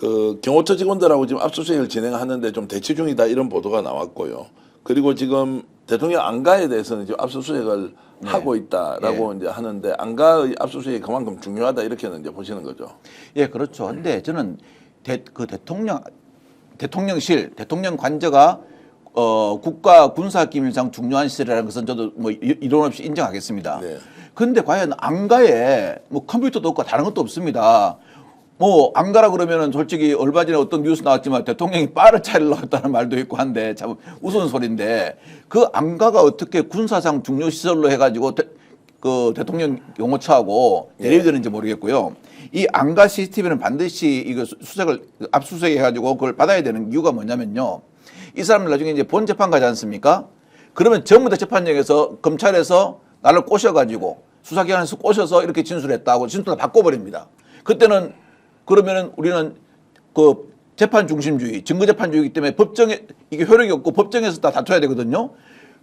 그 경호처 직원들하고 지금 압수수색을 진행하는데 좀 대치 중이다 이런 보도가 나왔고요. 그리고 지금 대통령 안가에 대해서는 지금 압수수색을 하고 있다라고 이제 하는데 안가의 압수수색이 그만큼 중요하다 이렇게는 이제 보시는 거죠. 예, 그렇죠. 근데 저는 대통령실, 대통령 관저가 국가 군사기밀상 중요한 시설이라는 것은 저도 뭐 이론 없이 인정하겠습니다. 네. 그런데 과연 안가에 뭐 컴퓨터도 없고 다른 것도 없습니다. 뭐 안가라 그러면은 솔직히 얼마 전에 어떤 뉴스 나왔지만 대통령이 빠른 차를 나왔다는 말도 있고 한데 참 우스운 소리인데 그 안가가 어떻게 군사상 중요 시설로 해가지고 그 대통령 용어처하고 대립되는지 모르겠고요. 이 안가 CCTV는 반드시 이거 압수수색 해가지고 그걸 받아야 되는 이유가 뭐냐면요. 이 사람들 나중에 이제 본 재판 가지 않습니까? 그러면 전부 다 재판정에서 검찰에서 나를 꼬셔가지고 수사기관에서 꼬셔서 이렇게 진술했다고 진술을 바꿔버립니다. 그때는 그러면은 우리는 그 재판 중심주의, 증거 재판주의이기 때문에 법정에 이게 효력이 없고 법정에서 다 다퉈야 되거든요.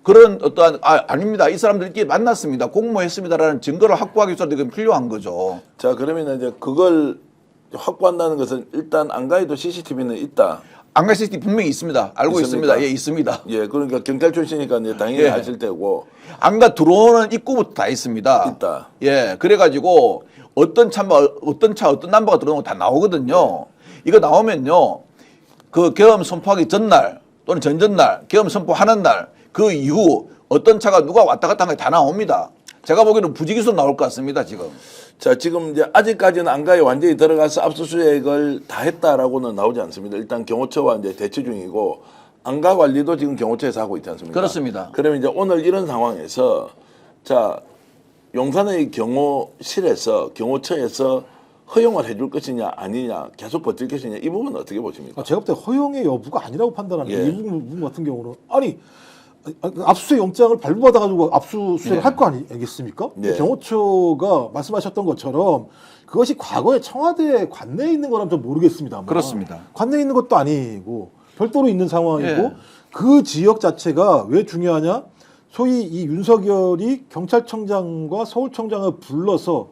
그런 어떠한 아닙니다. 이 사람들끼리 만났습니다. 공모했습니다라는 증거를 확보하기 위해서 지금 필요한 거죠. 자, 그러면 이제 그걸 확보한다는 것은 일단 안가에도 CCTV는 있다. 안가 CCTV 분명히 있습니다. 알고 있습니다. 예, 있습니다. 예, 그러니까 경찰 출신이니까 이제 당연히 아실 테고. 안가 들어오는 입구부터 다 있습니다. 있다. 예, 그래가지고 어떤 차, 어떤 넘버가 들어오는 거 다 나오거든요. 이거 나오면요, 그 계엄 선포하기 전날 또는 전전날, 계엄 선포하는 날, 그 이후 어떤 차가 누가 왔다 갔다 한 게 다 나옵니다. 제가 보기에는 부지기수 나올 것 같습니다, 지금. 자, 지금 이제 아직까지는 안가에 완전히 들어가서 압수수색을 다 했다라고는 나오지 않습니다. 일단 경호처와 이제 대치 중이고 안가 관리도 지금 경호처에서 하고 있지 않습니까? 그렇습니다. 그러면 이제 오늘 이런 상황에서 자, 용산의 경호실에서 경호처에서 허용을 해줄 것이냐 아니냐 계속 버틸 것이냐 이 부분은 어떻게 보십니까? 제가 볼 때 허용의 여부가 아니라고 판단합니다. 이 부분 같은 경우는 아니 압수수색 영장을 발부받아가지고 압수수색을 할 거 아니겠습니까? 네. 경호처가 말씀하셨던 것처럼 그것이 과거에 청와대 관내에 있는 거라면 좀 모르겠습니다만 그렇습니다. 관내에 있는 것도 아니고 별도로 있는 상황이고 그 지역 자체가 왜 중요하냐? 소위 이 윤석열이 경찰청장과 서울청장을 불러서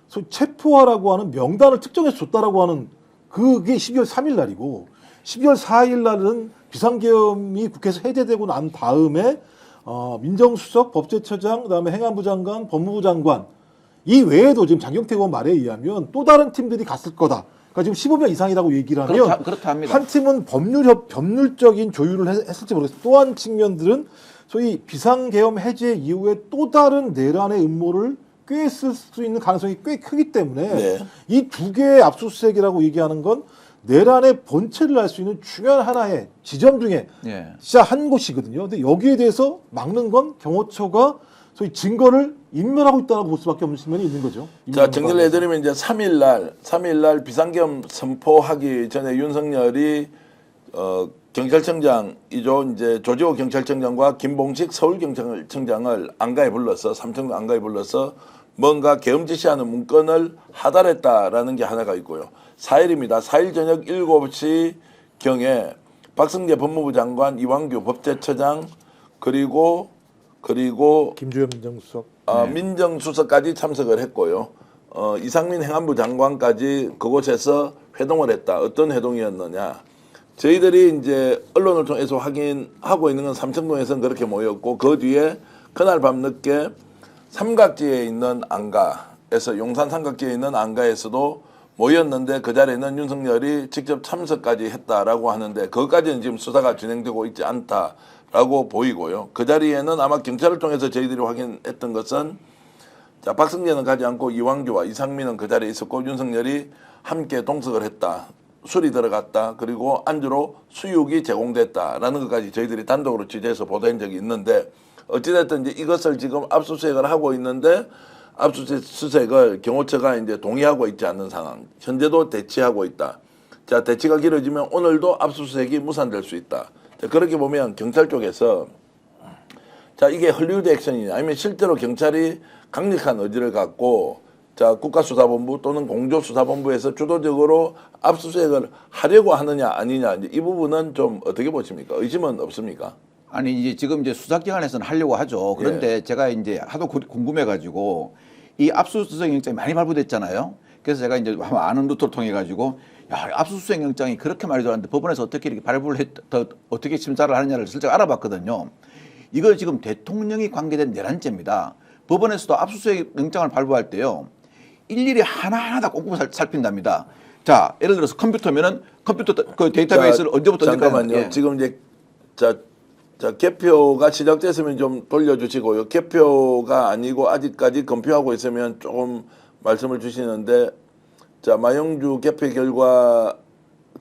소위 체포하라고 하는 명단을 특정해서 줬다라고 하는 그게 12월 3일 날이고 12월 4일 날은 비상계엄이 국회에서 해제되고 난 다음에 민정수석, 법제처장, 그다음에 행안부 장관, 법무부 장관 이 외에도 지금 장경태 의원 말에 의하면 또 다른 팀들이 갔을 거다. 그러니까 지금 15명 이상이라고 얘기를 하면 그렇다 합니다. 한 팀은 법률적인 조율을 했을지 모르겠어요. 또 한 측면들은 소위 비상계엄 해제 이후에 또 다른 내란의 음모를 꿰쓸 수 있는 가능성이 꽤 크기 때문에 이 두 개의 압수수색이라고 얘기하는 건 내란의 본체를 알 수 있는 중요한 하나의 지점 중에 진짜 한 곳이거든요. 근데 여기에 대해서 막는 건 경호처가 소위 증거를 인멸하고 있다고 볼 수밖에 없는 측면이 있는 거죠. 자, 정리를 해드리면 이제 3일날 비상계엄 선포하기 전에 윤석열이 경찰청장이죠. 이제 조지호 경찰청장과 김봉식 서울경찰청장을 안가에 불러서 삼청동 안가에 불러서 뭔가 계엄 지시하는 문건을 하달했다라는 게 하나가 있고요. 4일입니다. 4일 저녁 7시경에 박성재 법무부 장관, 이완규 법제처장 그리고 김주현 민정수석 민정수석까지 참석을 했고요. 이상민 행안부 장관까지 그곳에서 회동을 했다. 어떤 회동이었느냐? 저희들이 이제 언론을 통해서 확인하고 있는 건 삼청동에서는 그렇게 모였고 그 뒤에 그날 밤늦게 삼각지에 있는 안가에서 용산 삼각지에 있는 안가에서도 모였는데 그 자리에는 윤석열이 직접 참석까지 했다라고 하는데 그것까지는 지금 수사가 진행되고 있지 않다라고 보이고요. 그 자리에는 아마 경찰을 통해서 저희들이 확인했던 것은 자, 박성재는 가지 않고 이완규와 이상민은 그 자리에 있었고 윤석열이 함께 동석을 했다. 술이 들어갔다. 그리고 안주로 수육이 제공됐다라는 것까지 저희들이 단독으로 취재해서 보도한 적이 있는데 어찌됐든 이제 이것을 지금 압수수색을 하고 있는데 압수수색을 경호처가 이제 동의하고 있지 않는 상황. 현재도 대치하고 있다. 자, 대치가 길어지면 오늘도 압수수색이 무산될 수 있다. 자, 그렇게 보면 경찰 쪽에서 자, 이게 헐리우드 액션이냐 아니면 실제로 경찰이 강력한 의지를 갖고 자, 국가수사본부 또는 공조수사본부에서 주도적으로 압수수색을 하려고 하느냐 아니냐 이제 이 부분은 좀 어떻게 보십니까? 의심은 없습니까? 아니 이제 지금 이제 수사기관에서는 하려고 하죠. 그런데 제가 이제 하도 궁금해가지고 이 압수수색 영장이 많이 발부됐잖아요. 그래서 제가 이제 아는 루트를 통해 가지고 야, 압수수색 영장이 그렇게 많이 들어왔는데 법원에서 어떻게 이렇게 발부를 어떻게 심사를 하느냐를 슬쩍 알아봤거든요. 이거 지금 대통령이 관계된 내란죄입니다. 법원에서도 압수수색 영장을 발부할 때요. 일일이 하나하나 다 꼼꼼히 살핀답니다. 자, 예를 들어서 컴퓨터면은 컴퓨터 그 데이터베이스를 언제부터 잠깐만요. 예. 지금 이제 자 개표가 시작됐으면 좀 돌려주시고요. 개표가 아니고 아직까지 검표하고 있으면 조금 말씀을 주시는데, 자 마영주 개표 결과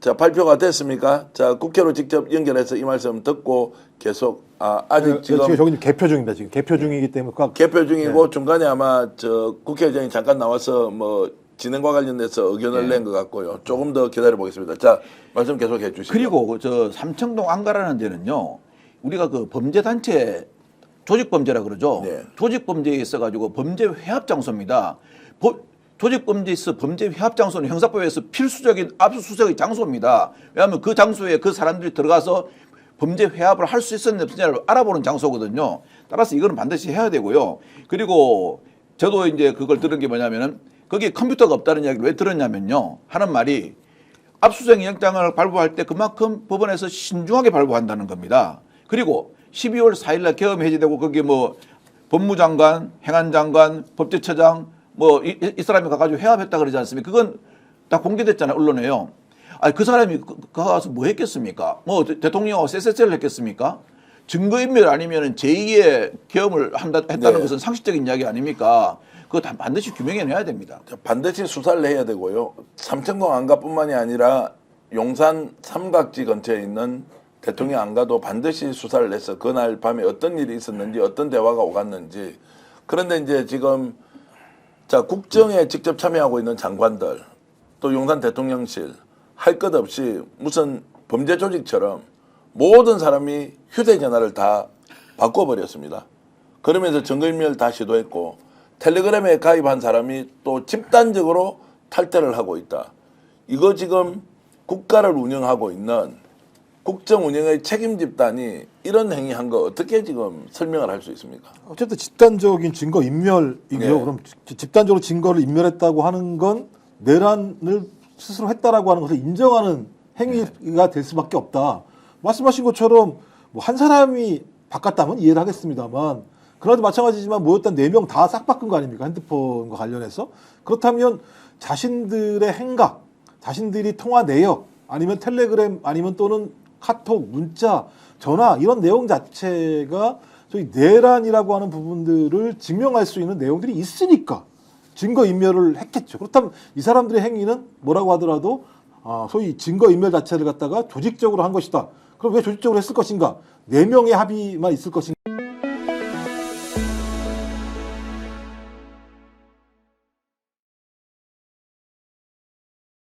자 발표가 됐습니까? 자 국회로 직접 연결해서 이 말씀 듣고 계속 아직 지금 저기 개표 중입니다. 지금 개표 중이기 때문에 개표 중이고 중간에 아마 저 국회의장이 잠깐 나와서 뭐 진행과 관련돼서 의견을 낸 것 같고요. 조금 더 기다려 보겠습니다. 자 말씀 계속해 주시죠. 그리고 저 삼청동 안가라는 데는요. 우리가 그 범죄단체 조직범죄라 그러죠. 네. 조직범죄에 있어가지고 범죄 회합 장소입니다. 조직범죄에 있어 범죄 회합 장소는 형사법에서 필수적인 압수수색의 장소입니다. 왜냐하면 그 장소에 그 사람들이 들어가서 범죄 회합을 할 수 있었는지 없었냐를 알아보는 장소거든요. 따라서 이거는 반드시 해야 되고요. 그리고 저도 이제 그걸 들은 게 뭐냐면은 거기에 컴퓨터가 없다는 이야기를 왜 들었냐면요. 하는 말이 압수수색 영장을 발부할 때 그만큼 법원에서 신중하게 발부한다는 겁니다. 그리고 12월 4일날 계엄 해제되고 거기 뭐 법무장관, 행안장관, 법제처장 뭐 이 사람이 가가지고 회합했다 그러지 않습니까? 그건 다 공개됐잖아요, 언론에요. 아니 그 사람이 가서 뭐 했겠습니까? 뭐 대통령하고 쎄쎄쎄를 했겠습니까? 증거인멸 아니면 제2의 계엄을 했다는 것은 상식적인 이야기 아닙니까? 그거 다 반드시 규명해내야 됩니다. 반드시 수사를 해야 되고요. 삼청동 안가뿐만이 아니라 용산 삼각지 근처에 있는 대통령 안가도 반드시 수사를 해서 그날 밤에 어떤 일이 있었는지 어떤 대화가 오갔는지. 그런데 이제 지금 자 국정에 직접 참여하고 있는 장관들 또 용산 대통령실 할 것 없이 무슨 범죄 조직처럼 모든 사람이 휴대전화를 다 바꿔버렸습니다. 그러면서 증거인멸 다 시도했고 텔레그램에 가입한 사람이 또 집단적으로 탈퇴를 하고 있다. 이거 지금 국가를 운영하고 있는 국정 운영의 책임 집단이 이런 행위한 거 어떻게 지금 설명을 할 수 있습니까? 어쨌든 집단적인 증거 인멸이고요. 네. 그럼 집단적으로 증거를 인멸했다고 하는 건 내란을 스스로 했다라고 하는 것을 인정하는 행위가 될 수밖에 없다. 말씀하신 것처럼 뭐 한 사람이 바꿨다면 이해를 하겠습니다만 그나도 마찬가지지만 모였던 4명 다 싹 바꾼 거 아닙니까? 핸드폰과 관련해서. 그렇다면 자신들의 행각, 자신들이 통화 내역 아니면 텔레그램 아니면 또는 카톡, 문자, 전화 이런 내용 자체가 저희 내란이라고 하는 부분들을 증명할 수 있는 내용들이 있으니까 증거인멸을 했겠죠. 그렇다면 이 사람들의 행위는 뭐라고 하더라도 소위 증거인멸 자체를 갖다가 조직적으로 한 것이다. 그럼 왜 조직적으로 했을 것인가? 4명의 합의만 있을 것인가?